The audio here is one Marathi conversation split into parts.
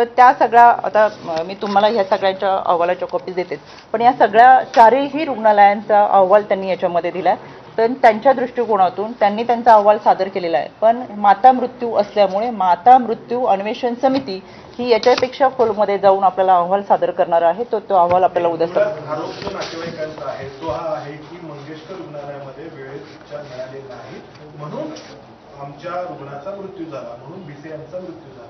तर त्या सगळ्या आता मी तुम्हाला ह्या सगळ्यांच्या अहवालाच्या कॉपीज देतेच, पण या सगळ्या चारही रुग्णालयांचा अहवाल त्यांनी याच्यामध्ये दिला आहे. तर त्यांच्या दृष्टिकोनातून त्यांनी त्यांचा अहवाल सादर केलेला आहे. पण माता मृत्यू असल्यामुळे माता मृत्यू अन्वेषण समिती ही याच्यापेक्षा खोलमध्ये जाऊन आपल्याला अहवाल सादर करणार आहे. तो अहवाल आपल्याला उद्या आरोप जो नातेवाईकांचा आहे तो हा आहे की मंगेशकर रुग्णालयामध्ये वेळेत उपचार मिळाले नाही म्हणून आमच्या रुग्णाचा मृत्यू झाला, म्हणून भिसे यांचा मृत्यू झाला.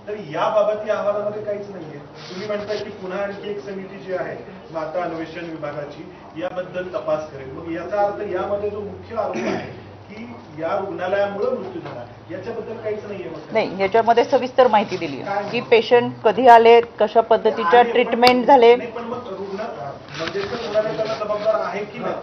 तर याबाबत या अहवालामध्ये काहीच नाहीये. तुम्ही म्हणताय की पुन्हा आणखी एक समिती जी आहे माता अन्वेषण विभागाची याबद्दल तपास करेल. मग याचा अर्थ यामध्ये जो मुख्य आरोप आहे की या रुग्णालयामुळे मृत्यू झाला याच्याबद्दल काहीच नाहीये. नाही, याच्यामध्ये सविस्तर माहिती दिली आहे की पेशंट कधी आले, कशा पद्धतीच्या ट्रीटमेंट झाले. पण मग मंगेशकर रुग्णालय त्याला जबाबदार आहे की नाही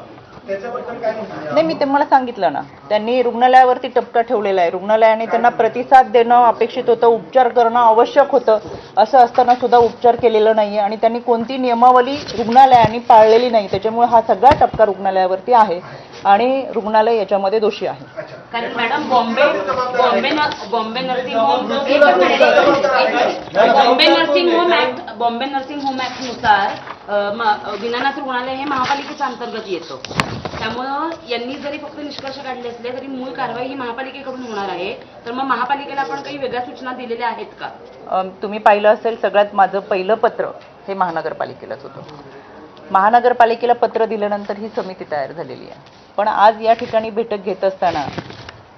त्याच्याबद्दल काय म्हणतो? नाही, मी तुम्हाला सांगितलं ना, त्यांनी रुग्णालयावरती टपका ठेवलेला आहे. रुग्णालयाने त्यांना प्रतिसाद देणं अपेक्षित होतं, उपचार करणं आवश्यक होतं. असं असताना सुद्धा उपचार केलेला नाहीये आणि त्यांनी कोणती नियमावली रुग्णालयाने पाळलेली नाही. त्याच्यामुळे हा सगळा टपका रुग्णालयावरती आहे आणि रुग्णालय याच्यामध्ये दोषी आहे. कारण madam Bombay nursing home act नुसार दीनानाथ रुग्णालय हे महापालिकेच्या अंतर्गत येतं. त्यामुळं यांनी जरी फक्त निष्कर्ष काढले असले तरी मूळ कारवाई ही महापालिकेकडून होणार आहे. तर मग महापालिकेला आपण काही वेगळ्या सूचना दिलेल्या आहेत का? तुम्ही पाहिलं असेल, सगळ्यात माझं पहिलं पत्र हे महानगरपालिकेलाच होतं. महानगरपालिकेला पत्र दिल्यानंतर ही समिती तयार झालेली आहे. पण आज या ठिकाणी बैठक घेत असताना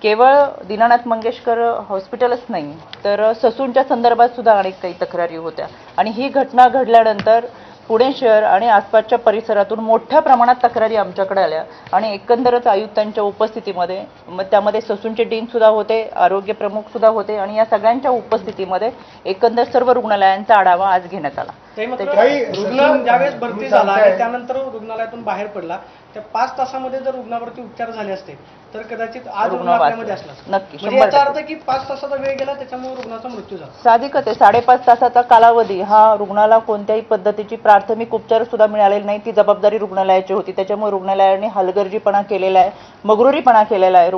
केवळ दीनानाथ मंगेशकर हॉस्पिटलच नाही तर ससूनच्या संदर्भात सुद्धा अनेक काही तक्रारी होत्या आणि ही घटना घडल्यानंतर पुणे शहर आणि आसपासच्या परिसरातून मोठ्या प्रमाणात तक्रारी आमच्याकडे आल्या आणि एकंदरच आयुक्तांच्या उपस्थितीमध्ये, मग त्यामध्ये ससूनचे डीन सुद्धा होते, आरोग्य प्रमुख सुद्धा होते आणि या सगळ्यांच्या उपस्थितीमध्ये एकंदर सर्व रुग्णालयांचा आढावा आज घेण्यात आला. रुग्ण ज्यावेळेस भरती झाला आणि त्यानंतर रुग्णालयातून बाहेर पडला त्या 5 तासामध्ये जर रुग्णावरती उपचार झाले असते तर कदाचित आज रुग्णालयामध्ये असला नक्की. म्हणजे याचा अर्थ की 5 तासाचा वेळ गेला त्याच्यामुळे रुग्णाचा मृत्यू झाला. साधिकच आहे. 5.5 तासाचा कालावधी हा रुग्णाला कोणत्याही पद्धतीची प्राथमिक उपचार सुद्धा मिळालेले नाही. ती जबाबदारी रुग्णालयाची होती. त्याच्यामुळे रुग्णालयाने हलगर्जीपणा केलेला आहे, मगरुरीपणा केलेला आहे.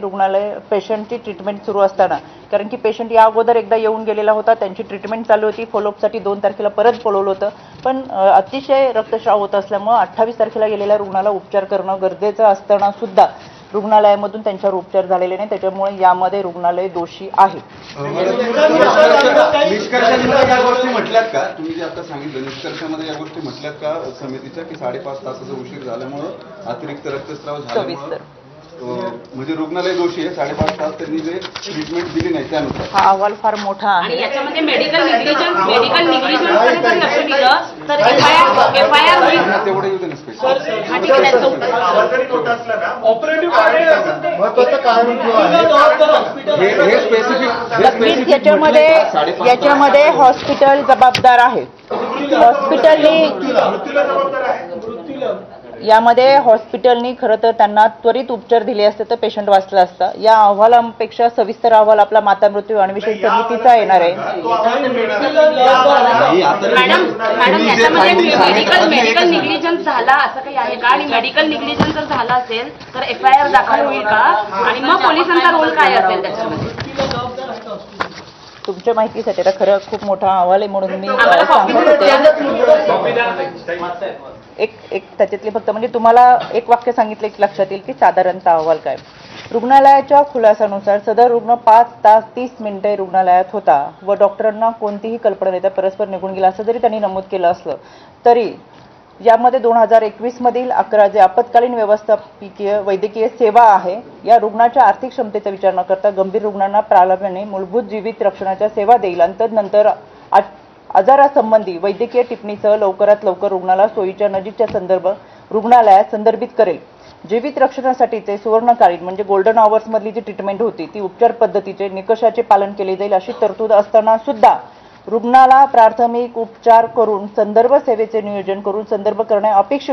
रुग्णालय पेशंटची ट्रीटमेंट सुरू असताना, कारण की पेशंट या अगोदर एकदा येऊन गेलेला होता, त्यांची ट्रीटमेंट चालू होती, फॉलोअपसाठी 2 तारखेला परत बोलवलं होतं. पण अतिशय रक्तस्राव होत असल्यामुळे 28 तारखेला गेलेल्या रुग्णाला उपचार करणं गरजेचं असताना सुद्धा रुग्णालयामधून त्यांच्यावर उपचार झालेले नाही. त्याच्यामुळे यामध्ये रुग्णालय दोषी आहे. निष्कर्षामध्ये या गोष्टी म्हटल्यात का? तुम्ही जे आता सांगितलं निष्कर्षामध्ये या गोष्टी म्हटल्यात का समितीच्या की 5.5 तासाचा उशीर झाल्यामुळे अतिरिक्त रक्तस्राव झाल्यामुळे म्हणजे रुग्णालय दोषी आहे? 5.5 तास त्यांनी जे ट्रीटमेंट दिली नाही त्यानुसार हा अहवाल फार मोठा आहे आणि याच्यामध्ये मेडिकल निग्लिजन्स जर लक्ष दिलं तर एफआयआर होईल. तेवढं येऊ दे ना स्पेशल. याच्यामध्ये हॉस्पिटल जबाबदार आहे. हॉस्पिटलनी खरं तर त्यांना त्वरित उपचार दिले असते तर पेशंट वाचला असता. या अहवालापेक्षा सविस्तर अहवाल आपला माता मृत्यू अन्वेषण समितीचा येणार आहे. मॅडम याच्यामध्ये मेडिकल निग्लिजन्स झाला असं काही आहे का? आणि मेडिकल निग्लिजन्स जर झाला असेल तर एफआयआर दाखल होईल का? आणि मग पोलिसांचा रोल काय असेल त्याच्यामध्ये? तुमच्या माहितीसाठी आता खरं खूप मोठा अहवाल आहे म्हणून मी सांगत होते. एक त्याच्यातले फक्त म्हणजे तुम्हाला एक वाक्य सांगितलं की लक्षात येईल की साधारणतः अहवाल काय. रुग्णालयाच्या खुलासानुसार सदर रुग्ण 5 तास 30 मिनिटे रुग्णालयात होता व डॉक्टरांना कोणतीही कल्पना देता परस्पर निघून गेला असं जरी त्यांनी नमूद केलं असलं तरी यामध्ये 2021 मधील 11 जे आपत्कालीन व्यवस्थापकीय वैद्यकीय सेवा आहे या रुग्णाच्या आर्थिक क्षमतेचा विचार न करता गंभीर रुग्णांना प्रारंभाने मूलभूत जीवित रक्षणाच्या सेवा देईल आणि तदनंतर आजारासंबंधी वैद्यकीय टिप्पणीसह लवकरात लवकर रुग्णाला सोयीच्या नजीकच्या संदर्भ रुग्णालयात संदर्भित करेल. जीवित रक्षणासाठीचे सुवर्णकालीन म्हणजे गोल्डन आवर्स मधली जी ट्रीटमेंट होती ती उपचार पद्धतीचे निकषाचे पालन केले जाईल अशी तरतूद असताना सुद्धा रुग्णाला प्राथमिक उपचार करून संदर्भ सेवेचे नियोजन करून संदर्भ करणे अपेक्षित